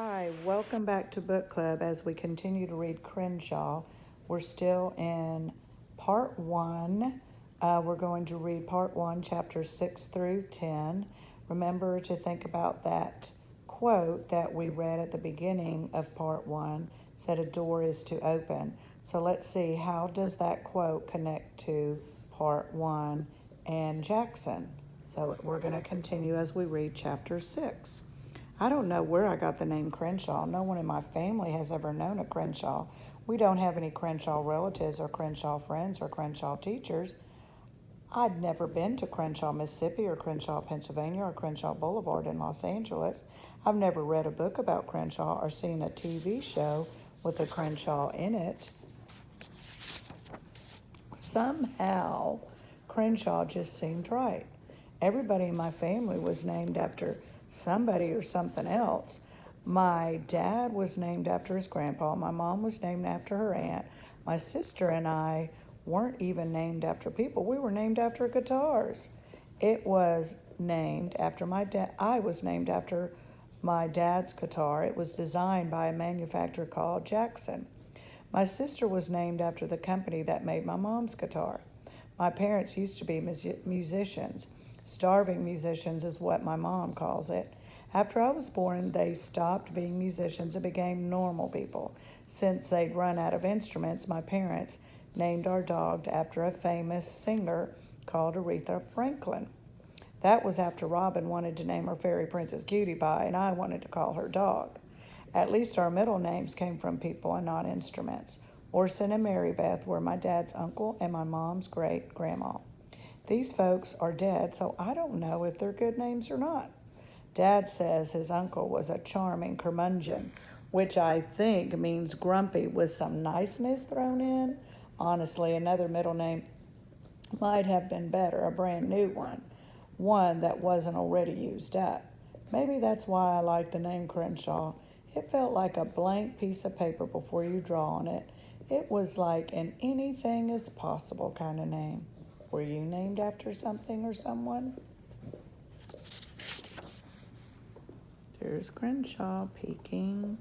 Hi, welcome back to Book Club as we continue to read Crenshaw. We're still in part one. We're going to read part one, chapters 6 through 10. Remember to think about that quote that we read at the beginning of part one, said a door is to open. So let's see, how does that quote connect to part one and Jackson? So we're going to continue as we read chapter 6. I don't know where I got the name Crenshaw. No one in my family has ever known a Crenshaw. We don't have any Crenshaw relatives or Crenshaw friends or Crenshaw teachers. I'd never been to Crenshaw, Mississippi or Crenshaw, Pennsylvania or Crenshaw Boulevard in Los Angeles. I've never read a book about Crenshaw or seen a TV show with a Crenshaw in it. Somehow, Crenshaw just seemed right. Everybody in my family was named after somebody or something else. My dad was named after his grandpa. My mom was named after her aunt. My sister and I weren't even named after people. We were named after guitars. It was named after my dad. I was named after my dad's guitar. It was designed by a manufacturer called Jackson. My sister was named after the company that made my mom's guitar. My parents used to be musicians. Starving musicians is what my mom calls it. After I was born, they stopped being musicians and became normal people. Since they'd run out of instruments, my parents named our dog after a famous singer called Aretha Franklin. That was after Robin wanted to name her fairy princess Cutie Pie, and I wanted to call her dog. At least our middle names came from people and not instruments. Orson and Mary Beth were my dad's uncle and my mom's great-grandma. These folks are dead, so I don't know if they're good names or not. Dad says his uncle was a charming curmudgeon, which I think means grumpy with some niceness thrown in. Honestly, another middle name might have been better, a brand new one that wasn't already used up. Maybe that's why I like the name Crenshaw. It felt like a blank piece of paper before you draw on it. It was like an anything is possible kind of name. Were you named after something or someone? There's Crenshaw peeking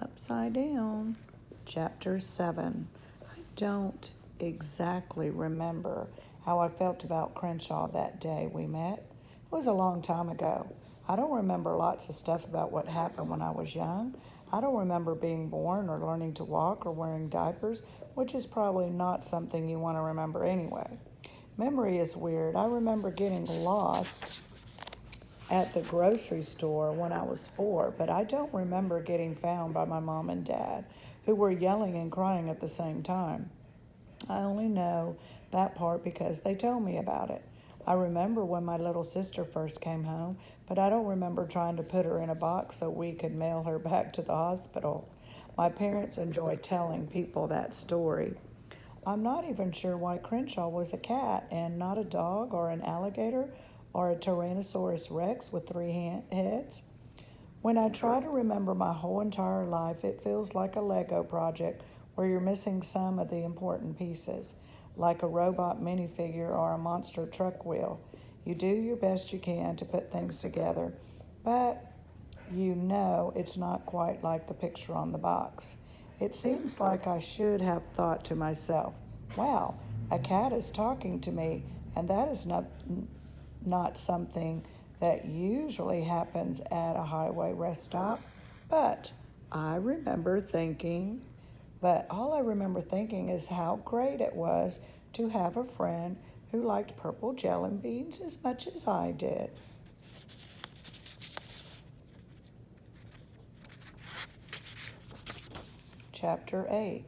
upside down. Chapter 7. I don't exactly remember how I felt about Crenshaw that day we met. It was a long time ago. I don't remember lots of stuff about what happened when I was young. I don't remember being born or learning to walk or wearing diapers, which is probably not something you want to remember anyway. Memory is weird. I remember getting lost at the grocery store when I was 4, but I don't remember getting found by my mom and dad, who were yelling and crying at the same time. I only know that part because they told me about it. I remember when my little sister first came home, but I don't remember trying to put her in a box so we could mail her back to the hospital. My parents enjoy telling people that story. I'm not even sure why Crenshaw was a cat and not a dog or an alligator or a Tyrannosaurus Rex with 3 heads. When I try to remember my whole entire life, it feels like a Lego project where you're missing some of the important pieces, like a robot minifigure or a monster truck wheel. You do your best you can to put things together, but you know it's not quite like the picture on the box. It seems like I should have thought to myself, wow, a cat is talking to me, and that is not something that usually happens at a highway rest stop. But all I remember thinking is how great it was to have a friend who liked purple jelly beans as much as I did. Chapter 8.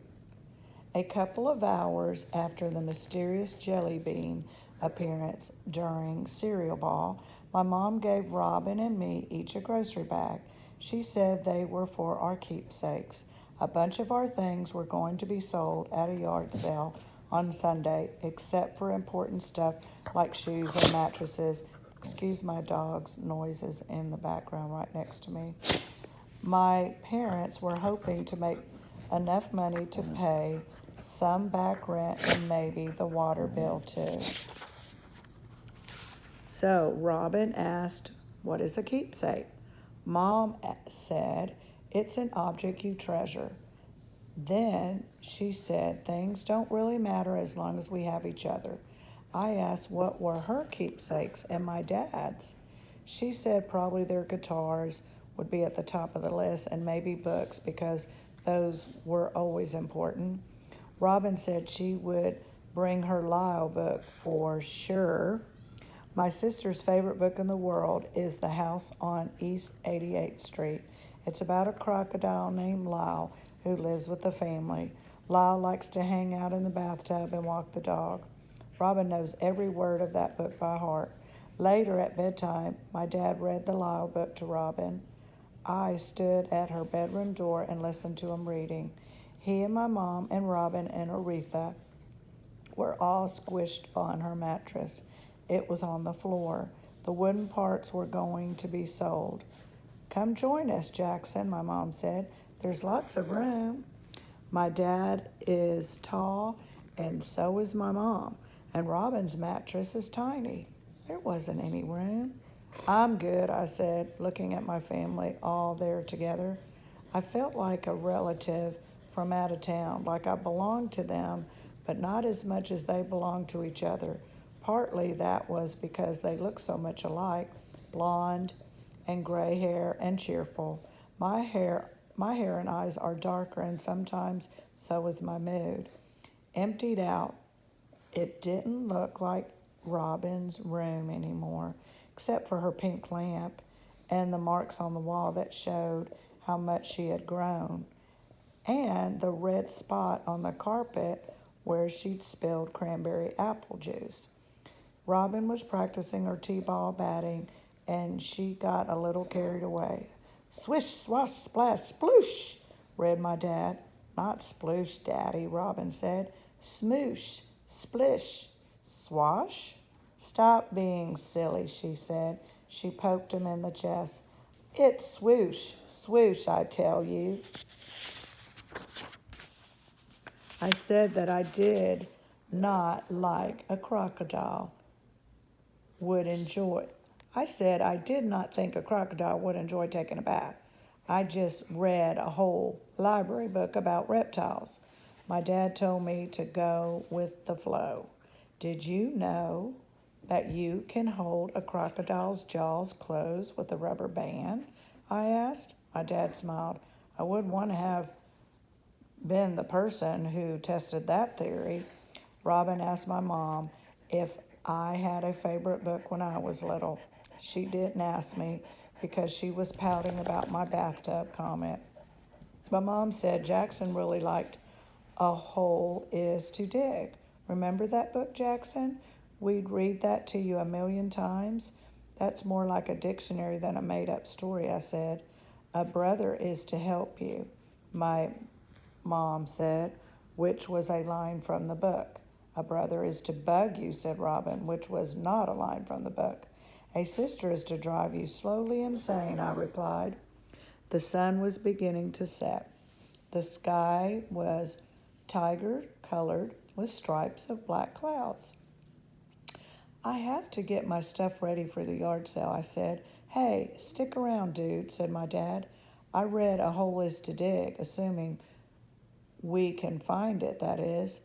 A couple of hours after the mysterious jelly bean appearance during cereal ball, my mom gave Robin and me each a grocery bag. She said they were for our keepsakes. A bunch of our things were going to be sold at a yard sale on Sunday, except for important stuff like shoes and mattresses. Excuse my dog's noises in the background right next to me. My parents were hoping to make enough money to pay some back rent and maybe the water bill too. So Robin asked, "What is a keepsake?" Mom said, "It's an object you treasure." Then she said, "Things don't really matter as long as we have each other." I asked what were her keepsakes and my dad's. She said probably their guitars would be at the top of the list and maybe books because those were always important. Robin said she would bring her Lyle book for sure. My sister's favorite book in the world is The House on East 88th Street. It's about a crocodile named Lyle who lives with the family. Lyle likes to hang out in the bathtub and walk the dog. Robin knows every word of that book by heart. Later at bedtime, my dad read the Lyle book to Robin. I stood at her bedroom door and listened to him reading. He and my mom and Robin and Aretha were all squished on her mattress. It was on the floor. The wooden parts were going to be sold. "Come join us, Jackson," my mom said. "There's lots of room." My dad is tall, and so is my mom, and Robin's mattress is tiny. There wasn't any room. "I'm good," I said, looking at my family all there together. I felt like a relative from out of town, like I belonged to them, but not as much as they belonged to each other. Partly that was because they looked so much alike, blonde and gray hair and cheerful. My hair and eyes are darker, and sometimes so is my mood. Emptied out, it didn't look like Robin's room anymore, except for her pink lamp and the marks on the wall that showed how much she had grown, and the red spot on the carpet where she'd spilled cranberry apple juice. Robin was practicing her t-ball batting, and she got a little carried away. "Swish, swash, splash, sploosh," read my dad. "Not sploosh, Daddy," Robin said. "Smoosh, splish, swash." "Stop being silly," she said. She poked him in the chest. "It's swoosh, swoosh, I tell you." I said that I did not like a crocodile would enjoy. I said I did not think a crocodile would enjoy taking a bath. I just read a whole library book about reptiles. My dad told me to go with the flow. "Did you know that you can hold a crocodile's jaws closed with a rubber band?" I asked. My dad smiled. I wouldn't want to have been the person who tested that theory. Robin asked my mom if I had a favorite book when I was little. She didn't ask me because she was pouting about my bathtub comment. My mom said Jackson really liked A Hole Is to Dig. "Remember that book, Jackson? We'd read that to you a million times." "That's more like a dictionary than a made-up story," I said. "A brother is to help you," my mom said, which was a line from the book. "A brother is to bug you," said Robin, which was not a line from the book. "A sister is to drive you slowly insane," I replied. The sun was beginning to set. The sky was tiger-colored with stripes of black clouds. "I have to get my stuff ready for the yard sale," I said. "Hey, stick around, dude," said my dad. I read A Hole Is to Dig, assuming we can find it, that is.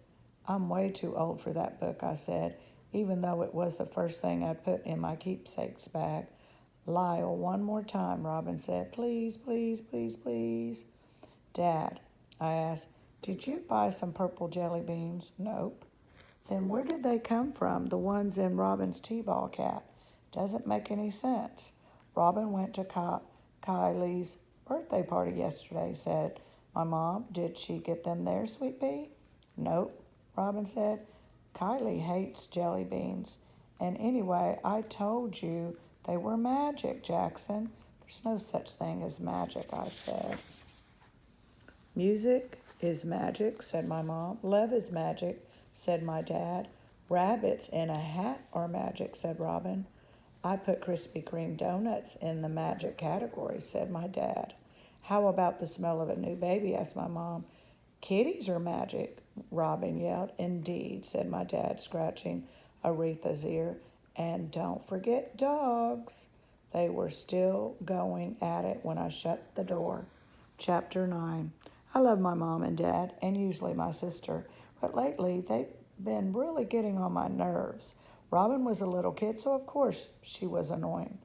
"I'm way too old for that book," I said, even though it was the first thing I put in my keepsakes bag. "Lyle, one more time," Robin said. "Please, please, please, please." "Dad," I asked, "did you buy some purple jelly beans?" "Nope." "Then where did they come from, the ones in Robin's t-ball cap? Doesn't make any sense." "Robin went to Kylie's birthday party yesterday," said my mom. "Did she get them there, Sweet Pea?" "Nope," Robin said. "Kylie hates jelly beans. And anyway, I told you they were magic, Jackson." "There's no such thing as magic," I said. "Music is magic," said my mom. "Love is magic," said my dad. "Rabbits in a hat are magic," said Robin. "I put Krispy Kreme donuts in the magic category," said my dad. "How about the smell of a new baby?" asked my mom. "Kitties are magic," Robin yelled. "Indeed," said my dad, scratching Aretha's ear. "And don't forget dogs." They were still going at it when I shut the door. Chapter 9. I love my mom and dad, and usually my sister, but lately they've been really getting on my nerves. Robin was a little kid, so of course she was annoying.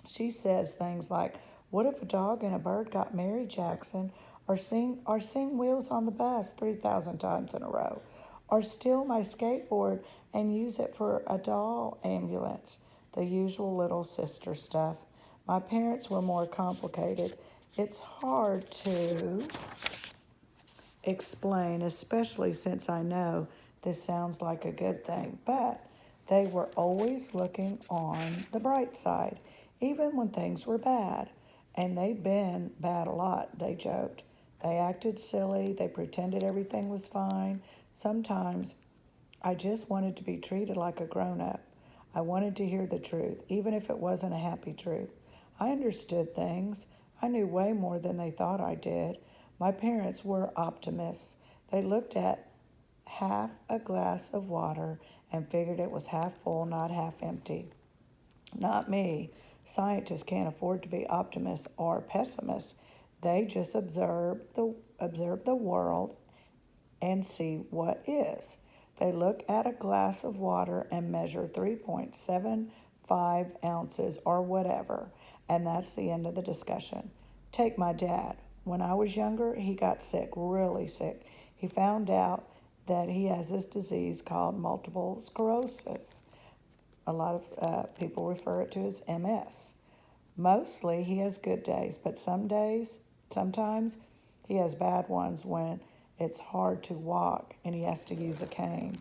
She says things like, "What if a dog and a bird got married, Jackson?" Or sing Wheels on the Bus 3,000 times in a row. Or steal my skateboard and use it for a doll ambulance. The usual little sister stuff. My parents were more complicated. It's hard to explain, especially since I know this sounds like a good thing, but they were always looking on the bright side, even when things were bad. And they'd been bad a lot, they joked. They acted silly, they pretended everything was fine. Sometimes I just wanted to be treated like a grown up. I wanted to hear the truth, even if it wasn't a happy truth. I understood things. I knew way more than they thought I did. My parents were optimists. They looked at half a glass of water and figured it was half full, not half empty. Not me. Scientists can't afford to be optimists or pessimists. They just observe the world and see what is. They look at a glass of water and measure 3.75 ounces or whatever, and that's the end of the discussion. Take my dad. When I was younger, he got sick, really sick. He found out that he has this disease called multiple sclerosis. A lot of people refer it to as MS. Mostly he has good days, but sometimes he has bad ones when it's hard to walk and he has to use a cane.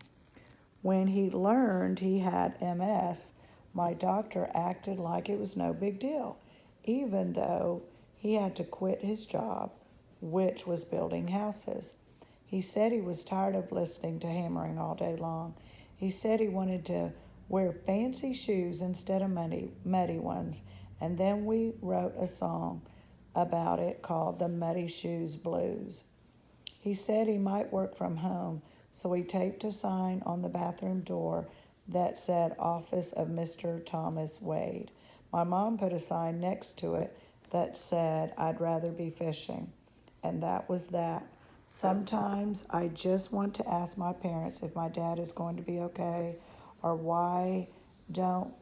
When he learned he had MS, my doctor acted like it was no big deal, even though he had to quit his job, which was building houses. He said he was tired of listening to hammering all day long. He said he wanted to wear fancy shoes instead of muddy ones, and then we wrote a song about it called the Muddy Shoes Blues. He said he might work from home, so he taped a sign on the bathroom door that said Office of Mr. Thomas Wade. My mom put a sign next to it that said I'd rather be fishing, and that was that. Sometimes I just want to ask my parents if my dad is going to be okay, or why don't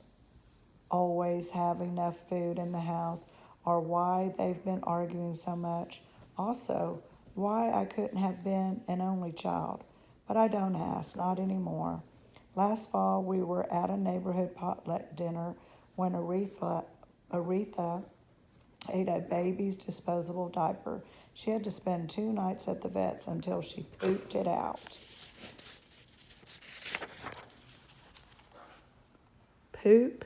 always have enough food in the house, or why they've been arguing so much. Also, why I couldn't have been an only child. But I don't ask, not anymore. Last fall, we were at a neighborhood potluck dinner when Aretha ate a baby's disposable diaper. She had to spend 2 nights at the vet's until she pooped it out. Poop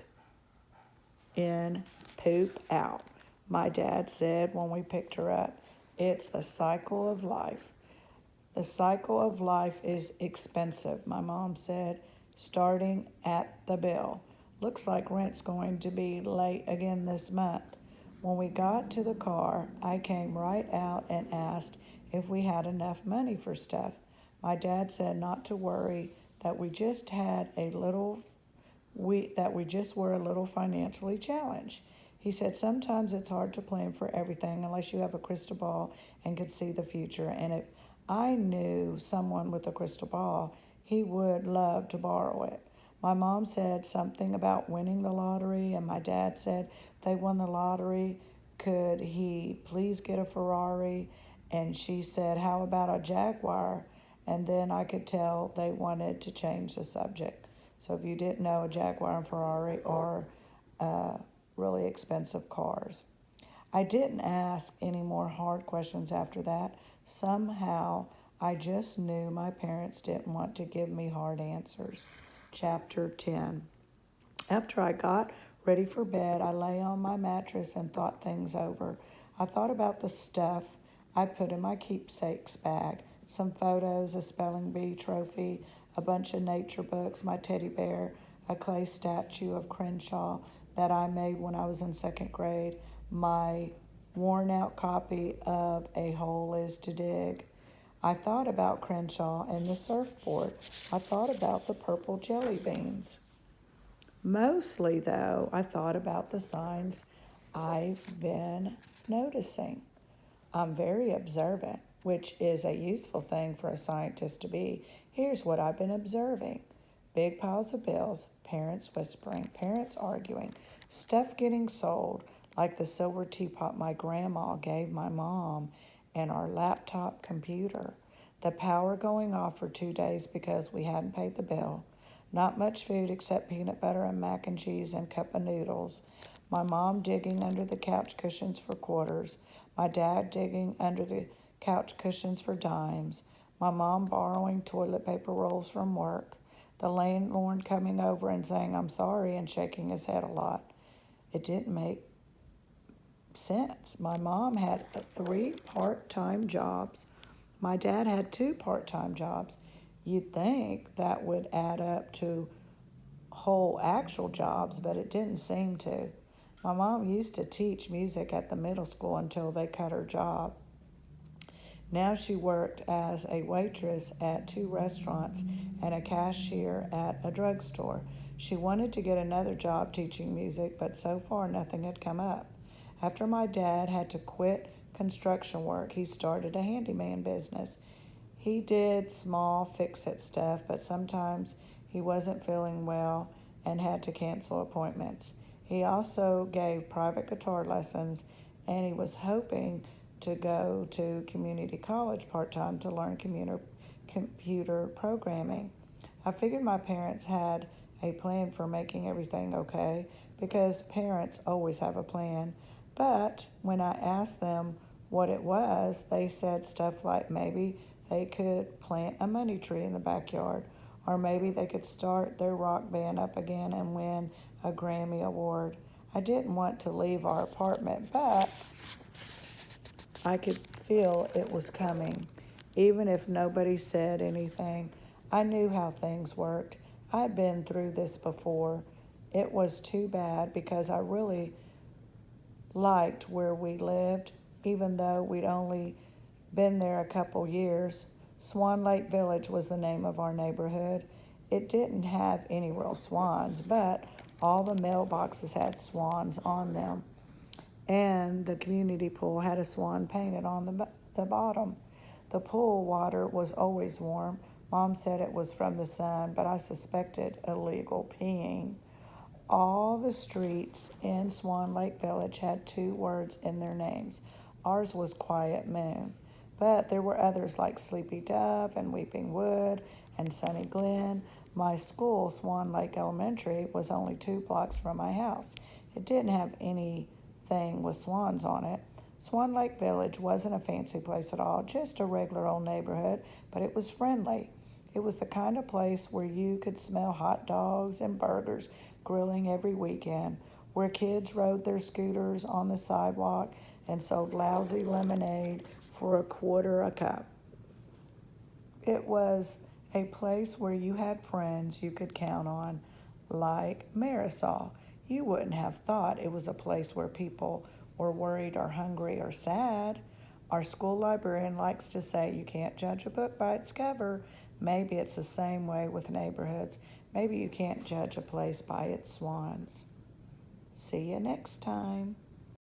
in, poop out. My dad said when we picked her up, it's the cycle of life. The cycle of life is expensive, my mom said, starting at the bill. Looks like rent's going to be late again this month. When we got to the car, I came right out and asked if we had enough money for stuff. My dad said not to worry, that we just were a little financially challenged. He said sometimes it's hard to plan for everything unless you have a crystal ball and could see the future. And if I knew someone with a crystal ball, he would love to borrow it. My mom said something about winning the lottery, and my dad said if they won the lottery, could he please get a Ferrari? And she said, how about a Jaguar? And then I could tell they wanted to change the subject. So if you didn't know, a Jaguar and Ferrari are really expensive cars. I didn't ask any more hard questions after that. Somehow, I just knew my parents didn't want to give me hard answers. Chapter 10. After I got ready for bed, I lay on my mattress and thought things over. I thought about the stuff I put in my keepsakes bag, some photos, a spelling bee trophy, a bunch of nature books, my teddy bear, a clay statue of Crenshaw that I made when I was in 2nd grade, my worn-out copy of A Hole is to Dig. I thought about Crenshaw and the surfboard. I thought about the purple jelly beans. Mostly, though, I thought about the signs I've been noticing. I'm very observant, which is a useful thing for a scientist to be. Here's what I've been observing: big piles of bills, parents whispering, parents arguing, stuff getting sold, like the silver teapot my grandma gave my mom, and our laptop computer. The power going off for 2 days because we hadn't paid the bill. Not much food except peanut butter and mac and cheese and cup of noodles. My mom digging under the couch cushions for quarters. My dad digging under the couch cushions for dimes. My mom borrowing toilet paper rolls from work. The landlord coming over and saying, "I'm sorry," and shaking his head a lot. It didn't make sense. My mom had 3 part-time jobs. My dad had 2 part-time jobs. You'd think that would add up to whole actual jobs, but it didn't seem to. My mom used to teach music at the middle school until they cut her job. Now she worked as a waitress at 2 restaurants and a cashier at a drugstore. She wanted to get another job teaching music, but so far nothing had come up. After my dad had to quit construction work, he started a handyman business. He did small fix-it stuff, but sometimes he wasn't feeling well and had to cancel appointments. He also gave private guitar lessons, and he was hoping to go to community college part-time to learn computer programming. I figured my parents had a plan for making everything okay, because parents always have a plan. But when I asked them what it was, they said stuff like maybe they could plant a money tree in the backyard, or maybe they could start their rock band up again and win a Grammy Award. I didn't want to leave our apartment, but I could feel it was coming. Even if nobody said anything, I knew how things worked. I'd been through this before. It was too bad because I really liked where we lived, even though we'd only been there a couple years. Swan Lake Village was the name of our neighborhood. It didn't have any real swans, but all the mailboxes had swans on them, and the community pool had a swan painted on the bottom. The pool water was always warm. Mom said it was from the sun, but I suspected illegal peeing. All the streets in Swan Lake Village had 2 words in their names. Ours was Quiet Moon, but there were others like Sleepy Dove and Weeping Wood and Sunny Glen. My school, Swan Lake Elementary, was only 2 blocks from my house. It didn't have anything with swans on it. Swan Lake Village wasn't a fancy place at all, just a regular old neighborhood, but it was friendly. It was the kind of place where you could smell hot dogs and burgers grilling every weekend, where kids rode their scooters on the sidewalk and sold lousy lemonade for $1 a cup. It was a place where you had friends you could count on, like Marisol. You wouldn't have thought it was a place where people were worried or hungry or sad. Our school librarian likes to say you can't judge a book by its cover. Maybe it's the same way with neighborhoods. Maybe you can't judge a place by its swans. See you next time.